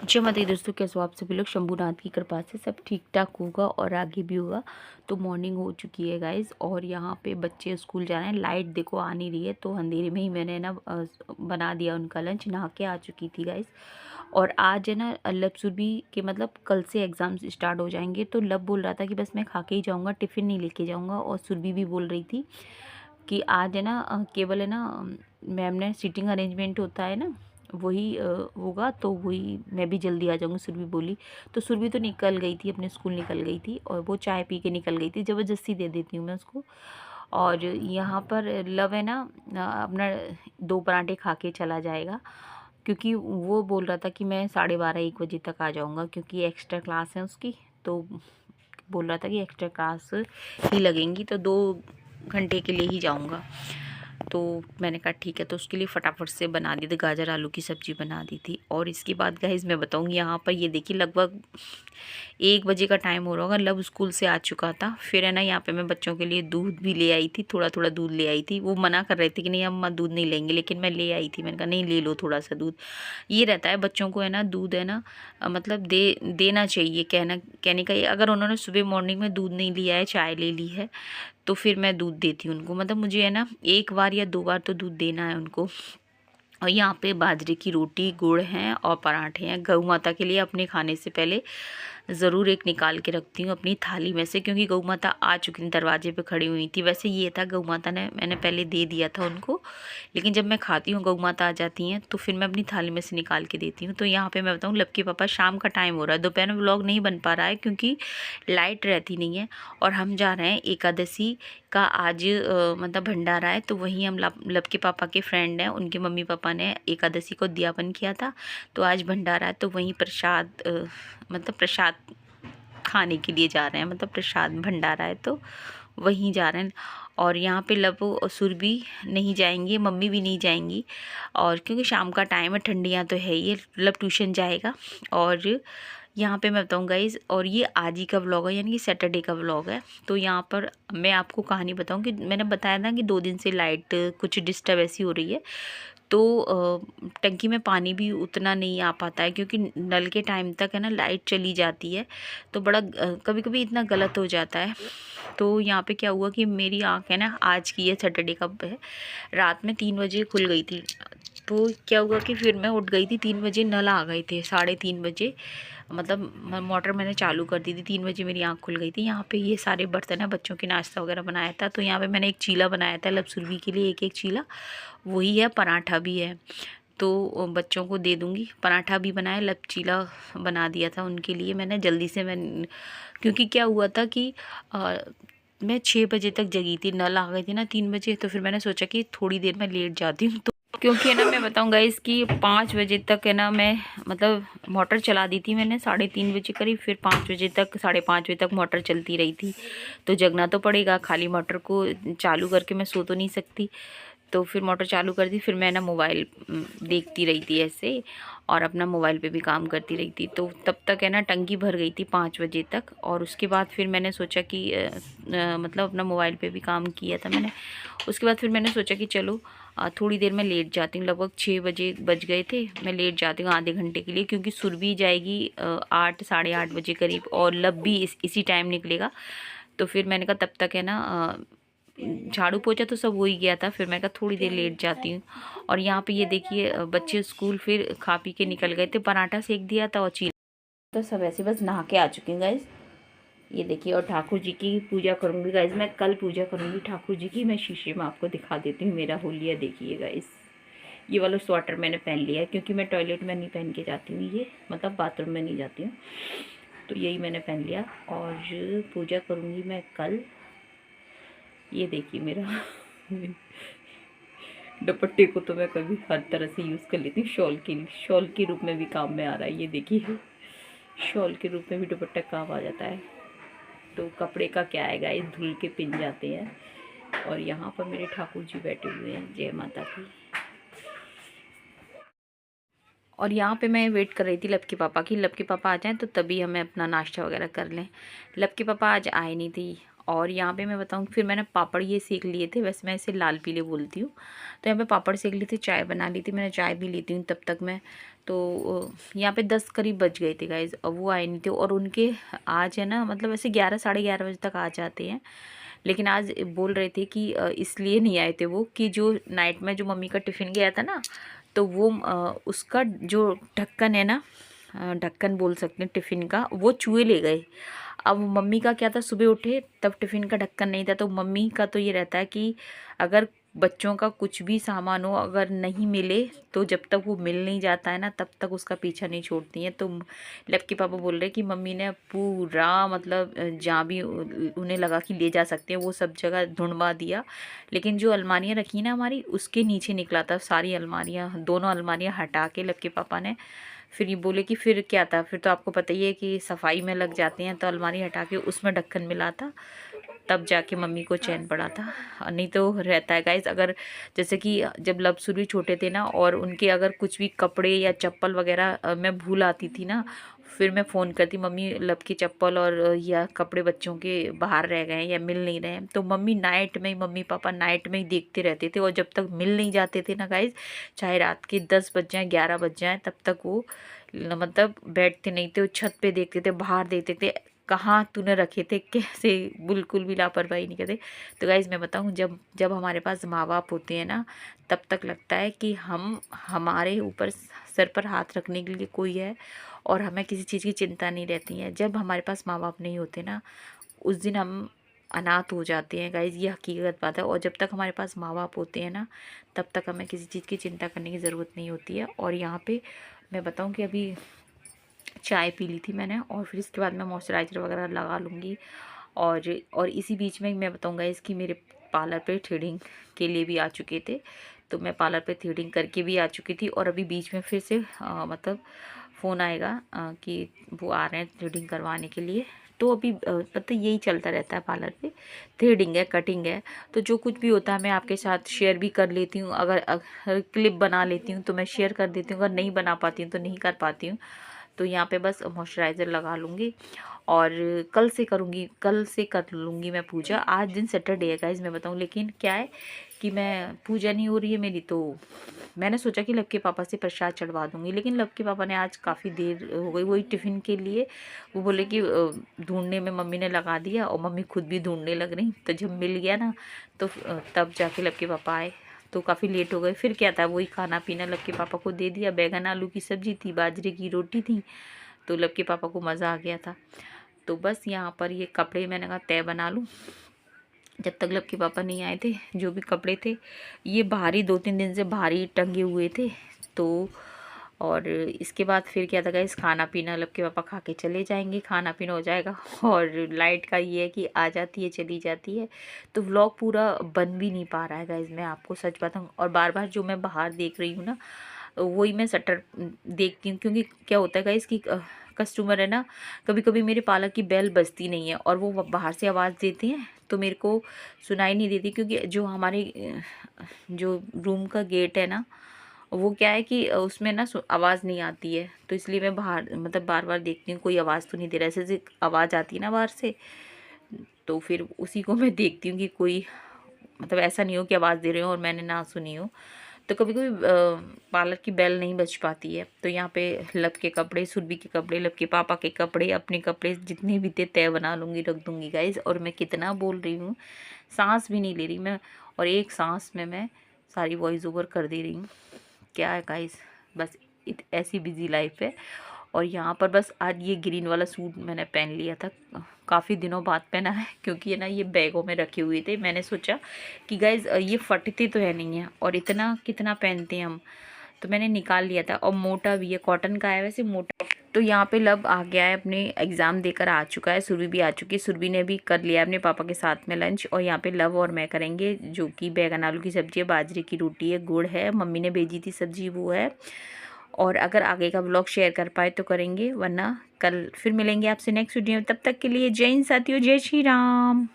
जय माता दी दोस्तों, कैसे हो आप सभी लोग। शंभूनाथ की कृपा से सब ठीक ठाक होगा और आगे भी होगा। तो मॉर्निंग हो चुकी है गाइज, और यहाँ पे बच्चे स्कूल जा रहे हैं। लाइट देखो आ नहीं रही है, तो अंधेरे में ही मैंने ना बना दिया उनका लंच। नहा के आ चुकी थी गाइज। और आज है ना लब सुरभि के मतलब कल से एग्ज़ाम्स स्टार्ट हो जाएंगे। तो लब बोल रहा था कि बस मैं खा के ही जाऊँगा, टिफ़िन नहीं लेके जाऊँगा। और सुरभि भी बोल रही थी कि आज है ना केवल है ना मैम ने सीटिंग अरेंजमेंट होता है ना वही होगा, तो वही मैं भी जल्दी आ जाऊँगी, सुरभि बोली। तो सुरभि तो निकल गई थी, अपने स्कूल निकल गई थी, और वो चाय पी के निकल गई थी। ज़बरदस्ती दे देती हूँ मैं उसको। और यहाँ पर लव है ना अपना 2 पराठे खा के चला जाएगा, क्योंकि वो बोल रहा था कि मैं 12:30-1 बजे तक आ जाऊँगा, क्योंकि एक्स्ट्रा क्लास है उसकी। तो बोल रहा था कि एक्स्ट्रा क्लास ही लगेंगी, तो 2 घंटे के लिए ही जाऊँगा। तो मैंने कहा ठीक है, तो उसके लिए फटाफट से बना दी थी, गाजर आलू की सब्ज़ी बना दी थी। और इसके बाद गाइस मैं बताऊँगी, यहाँ पर ये देखिए लगभग 1 बजे का टाइम हो रहा होगा। लब स्कूल से आ चुका था। फिर है ना यहाँ पे मैं बच्चों के लिए दूध भी ले आई थी, थोड़ा थोड़ा दूध ले आई थी। वो मना कर रहे थे कि नहीं अम्मा दूध नहीं लेंगे, लेकिन मैं ले आई थी। मैंने कहा नहीं ले लो थोड़ा सा दूध। ये रहता है बच्चों को है ना, दूध है ना मतलब देना चाहिए। कहने का ये, अगर उन्होंने सुबह मॉर्निंग में दूध नहीं लिया है, चाय ले ली है, तो फिर मैं दूध देती हूँ उनको। मतलब मुझे है ना 1 बार या 2 बार तो दूध देना है उनको। और यहाँ पे बाजरे की रोटी, गुड़ हैं और पराठे हैं। गौ माता के लिए अपने खाने से पहले ज़रूर एक निकाल के रखती हूँ अपनी थाली में से, क्योंकि गौ माता आ चुकी थी, दरवाजे पे खड़ी हुई थी। वैसे ये था गौ माता ने, मैंने पहले दे दिया था उनको, लेकिन जब मैं खाती हूँ गौ माता आ जाती हैं, तो फिर मैं अपनी थाली में से निकाल के देती हूँ। तो यहाँ पे मैं बताऊँ, लब के पापा, शाम का टाइम हो रहा है, दोपहर में व्लॉग नहीं बन पा रहा है क्योंकि लाइट रहती नहीं है। और हम जा रहे हैं एकादशी का आज मतलब भंडारा है, तो वहीं हम लब के पापा के फ्रेंड हैं, उनके मम्मी पापा ने एकादशी को दियापन किया था। तो आज भंडारा है, तो वहीं प्रसाद मतलब प्रसाद खाने के लिए जा रहे हैं। मतलब प्रसाद भंडारा है, तो वहीं जा रहे हैं। और यहाँ पे लब और सुरभि नहीं जाएंगी, मम्मी भी नहीं जाएंगी। और क्योंकि शाम का टाइम है, ठंडियाँ तो है, ये लब ट्यूशन जाएगा। और यहाँ पे मैं बताऊँ गाइज़, और ये आज ही का व्लॉग है, यानी कि सैटरडे का व्लॉग है। तो यहाँ पर मैं आपको कहानी बताऊँ कि मैंने बताया ना कि 2 दिन से लाइट कुछ डिस्टर्ब ऐसी हो रही है। तो टंकी में पानी भी उतना नहीं आ पाता है, क्योंकि नल के टाइम तक है ना लाइट चली जाती है। तो बड़ा कभी कभी इतना गलत हो जाता है। तो यहाँ पे क्या हुआ कि मेरी आँख है ना, आज की, ये सैटरडे का है, रात में 3 बजे खुल गई थी। तो क्या हुआ कि फिर मैं उठ गई थी 3 बजे, नल आ गए थे 3:30 बजे। मतलब मोटर मैंने चालू कर दी थी, 3 बजे मेरी आँख खुल गई थी। यहाँ पे ये सारे बर्तन है, बच्चों के नाश्ता वगैरह बनाया था। तो यहाँ पे मैंने एक चीला बनाया था लब सुरभि के लिए, एक चीला वही है, पराठा भी है। तो बच्चों को दे दूँगी। पराठा भी बनाया, लब चीला बना दिया था उनके लिए मैंने जल्दी से। क्योंकि क्या हुआ था कि मैं 6 बजे तक जगी थी, नल आ गई थी ना 3 बजे। तो फिर मैंने सोचा कि थोड़ी देर में लेट जाती हूँ। तो क्योंकि है ना मैं बताऊँ गाइस कि 5 बजे तक है ना मैं मतलब मोटर चला दी थी मैंने 3:30 बजे करीब। फिर 5 बजे तक, 5:30 बजे तक मोटर चलती रही थी। तो जगना तो पड़ेगा, खाली मोटर को चालू करके मैं सो तो नहीं सकती। तो फिर मोटर चालू कर दी। फिर मैं ना मोबाइल देखती रही थी ऐसे, और अपना मोबाइल पे भी काम करती रही थी। तो तब तक है ना टंकी भर गई थी 5 बजे तक। और उसके बाद फिर मैंने सोचा कि मतलब अपना मोबाइल पे भी काम किया था मैंने। उसके बाद फिर मैंने सोचा कि चलो थोड़ी देर में लेट जाती हूँ। लगभग 6 बजे बज गए थे, मैं लेट जाती हूँ आधे घंटे के लिए, क्योंकि सुरभि जाएगी 8 8:30 बजे करीब, और लब भी इसी टाइम निकलेगा। तो फिर मैंने कहा तब तक है ना झाड़ू पोछा तो सब हो ही गया था। फिर मैं कहा थोड़ी देर लेट जाती हूँ। और यहाँ पे ये देखिए बच्चे स्कूल फिर खा पी के निकल गए थे। पराठा सेक दिया था और चीला, तो सब ऐसे बस नहा के आ चुकी हूँ गाइज। ये देखिए, और ठाकुर जी की पूजा करूँगी गाइज, मैं कल पूजा करूँगी ठाकुर जी की। मैं शीशे में आपको दिखा देती हूँ मेरा होलिया। देखिए गाइज, ये वाला स्वेटर मैंने पहन लिया है, क्योंकि मैं टॉयलेट में नहीं पहन के जाती हूँ ये, मतलब बाथरूम में नहीं जाती हूँ। तो यही मैंने पहन लिया, और पूजा करूँगी मैं कल। ये देखिए मेरा दुपट्टे को तो मैं कभी हर तरह से यूज़ कर लेती हूँ, शॉल के रूप में भी काम में आ रहा है। ये देखिए, शॉल के रूप में भी दुपट्टा काम आ जाता है। तो कपड़े का क्या है गाइस, धुल के पिन जाते हैं। और यहाँ पर मेरे ठाकुर जी बैठे हुए हैं, जय माता की। और यहाँ पे मैं वेट कर रही थी लब के पापा की, लब के पापा आ जाएँ तो तभी हमें अपना नाश्ता वगैरह कर लें। लब के पापा आज आए नहीं थी, और यहाँ पे मैं बताऊँ फिर मैंने पापड़ ये सेक लिए थे, वैसे मैं इसे लाल पीले बोलती हूँ। तो यहाँ पे पापड़ सेक लिए थे, चाय बना ली थी मैंने, चाय भी लेती हूँ तब तक मैं। तो यहाँ पे 10 करीब बज गए थे गाइज़, अब वो आए नहीं थे। और उनके आज है ना, मतलब ऐसे 11 साढ़े 11 बजे तक आ जाते हैं, लेकिन आज बोल रहे थे कि इसलिए नहीं आए थे वो कि जो नाइट में जो मम्मी का टिफ़िन गया था ना, तो वो उसका जो ढक्कन है ना, ढक्कन बोल सकते हैं टिफ़िन का, वो चूहे ले गए। अब मम्मी का क्या था, सुबह उठे तब टिफ़िन का ढक्कन नहीं था। तो मम्मी का तो ये रहता है कि अगर बच्चों का कुछ भी सामान हो, अगर नहीं मिले तो जब तक वो मिल नहीं जाता है ना, तब तक उसका पीछा नहीं छोड़ती हैं। तो लव के पापा बोल रहे कि मम्मी ने पूरा, मतलब जहाँ भी उन्हें लगा कि ले जा सकते हैं वो सब जगह ढूंढवा दिया, लेकिन जो अलमारियाँ रखी ना हमारी, उसके नीचे निकला था। सारी अलमारियाँ, दोनों अलमारियाँ हटा के लव के पापा ने फिर ये बोले कि फिर क्या था, फिर तो आपको पता ही है कि सफाई में लग जाते हैं। तो अलमारी हटा के उसमें ढक्कन मिला था, तब जाके मम्मी को चैन पड़ा था। नहीं तो रहता है गाइस, अगर जैसे कि जब लवसुर भी छोटे थे ना, और उनके अगर कुछ भी कपड़े या चप्पल वगैरह मैं भूल आती थी ना, फिर मैं फ़ोन करती, मम्मी लब की चप्पल और या कपड़े बच्चों के बाहर रह गए हैं या मिल नहीं रहे हैं। तो मम्मी नाइट में ही, मम्मी पापा नाइट में ही देखते रहते थे, और जब तक मिल नहीं जाते थे ना गाइज, चाहे रात के 10 बज जाएँ 11 बज जाएँ, तब तक वो मतलब बैठते नहीं थे, वो छत पे देखते थे, बाहर देखते थे कहाँ तूने रखे थे, कैसे, बिल्कुल भी लापरवाही नहीं करते। तो गाइज़ मैं बताऊँ, जब जब हमारे पास माँ बाप होते हैं ना, तब तक लगता है कि हम, हमारे ऊपर सर पर हाथ रखने के लिए कोई है, और हमें किसी चीज़ की चिंता नहीं रहती है। जब हमारे पास माँ बाप नहीं होते ना, उस दिन हम अनाथ हो जाते हैं गाइज़, ये हकीकत बात है। और जब तक हमारे पास माँ बाप होते हैं ना, तब तक हमें किसी चीज़ की चिंता करने की ज़रूरत नहीं होती है। और यहाँ पे मैं बताऊँ कि अभी चाय पी ली थी मैंने, और फिर इसके बाद मैं मॉइस्चराइज़र वगैरह लगा लूँगी। और इसी बीच में मैं बताऊँगा इसकी, मेरे पार्लर पे थ्रेडिंग के लिए भी आ चुके थे, तो मैं पार्लर पे थ्रेडिंग करके भी आ चुकी थी। और अभी बीच में फिर से मतलब फ़ोन आएगा कि वो आ रहे हैं थ्रेडिंग करवाने के लिए। तो अभी पता यही चलता रहता है पार्लर पे, थ्रेडिंग है, कटिंग है, तो जो कुछ भी होता है मैं आपके साथ शेयर भी कर लेती हूँ। अगर क्लिप बना लेती हूँ तो मैं शेयर कर देती हूँ, अगर नहीं बना पाती हूँ तो नहीं कर पाती हूँ। तो यहाँ पे बस मॉइस्चराइज़र लगा लूँगी, और कल से करूँगी, कल से कर लूँगी मैं पूजा। आज दिन सैटरडे है गाइज़ मैं बताऊँ, लेकिन क्या है कि मैं, पूजा नहीं हो रही है मेरी, तो मैंने सोचा कि लव के पापा से प्रसाद चढ़वा दूँगी। लेकिन लव के पापा ने आज काफ़ी देर हो गई वही टिफ़िन के लिए, वो बोले कि ढूँढने में मम्मी ने लगा दिया, और मम्मी खुद भी ढूँढने लग रही। तो जब मिल गया ना, तो तब जाके लव के पापा आए, तो काफ़ी लेट हो गए। फिर क्या था, वही खाना पीना लव के पापा को दे दिया। बैगन आलू की सब्ज़ी थी, बाजरे की रोटी थी, तो लव के पापा को मज़ा आ गया था। तो बस यहाँ पर ये कपड़े मैंने कहा तय बना लूँ, जब तक लब के पापा नहीं आए थे। जो भी कपड़े थे ये भारी, 2-3 दिन से भारी टंगे हुए थे। तो और इसके बाद फिर क्या था गाइस, खाना पीना लब के पापा खा के चले जाएंगे, खाना पीना हो जाएगा। और लाइट का ये है कि आ जाती है चली जाती है, तो व्लॉग पूरा बन भी नहीं पा रहा है गाइस, मैं आपको सच बताऊँ। और बार बार जो मैं बाहर देख रही हूँ ना, वही मैं शटर देखती हूँ, क्योंकि क्या होता है गाइस कि कस्टमर है ना, कभी कभी मेरे पार्लर की बेल बजती नहीं है, और वो बाहर से आवाज़ देते हैं तो मेरे को सुनाई नहीं देती, क्योंकि जो हमारे जो रूम का गेट है ना, वो क्या है कि उसमें ना आवाज़ नहीं आती है। तो इसलिए मैं बाहर, मतलब बार बार देखती हूँ कोई आवाज़ तो नहीं दे रहा, ऐसे आवाज़ आती है ना बाहर से, तो फिर उसी को मैं देखती हूँ कि कोई, मतलब ऐसा नहीं हो कि आवाज़ दे रहे हो और मैंने ना सुनी हो। तो कभी कभी पार्लर की बेल नहीं बज पाती है। तो यहाँ पे लब के कपड़े, सुरभि के कपड़े, लब के पापा के कपड़े, अपने कपड़े जितने भी थे तय बना लूँगी, रख दूँगी गाइज़। और मैं कितना बोल रही हूँ, सांस भी नहीं ले रही मैं, और एक सांस में मैं सारी वॉइस ओवर कर दे रही हूँ। क्या है गाइज़, बस ऐसी बिजी लाइफ है। और यहाँ पर बस आज ये ग्रीन वाला सूट मैंने पहन लिया था, काफ़ी दिनों बाद पहना है, क्योंकि ये ना ये बैगों में रखे हुए थे। मैंने सोचा कि गाइज़ ये फटते तो है नहीं है, और इतना कितना पहनते हैं हम, तो मैंने निकाल लिया था। और मोटा भी है, कॉटन का है वैसे, मोटा। तो यहाँ पे लब आ गया है, अपने एग्ज़ाम देकर आ चुका है। सुरभि भी आ चुकी है, सुरभि ने भी कर लिया अपने पापा के साथ में लंच। और यहाँ पे लव और मैं करेंगे जो कि बैगन आलू की सब्ज़ी है, बाजरे की रोटी है, गुड़ है, मम्मी ने भेजी थी सब्ज़ी वो है। और अगर आगे का ब्लॉग शेयर कर पाए तो करेंगे, वरना कल फिर मिलेंगे आपसे नेक्स्ट वीडियो में। तब तक के लिए जय हिंद साथियों, जय श्री राम।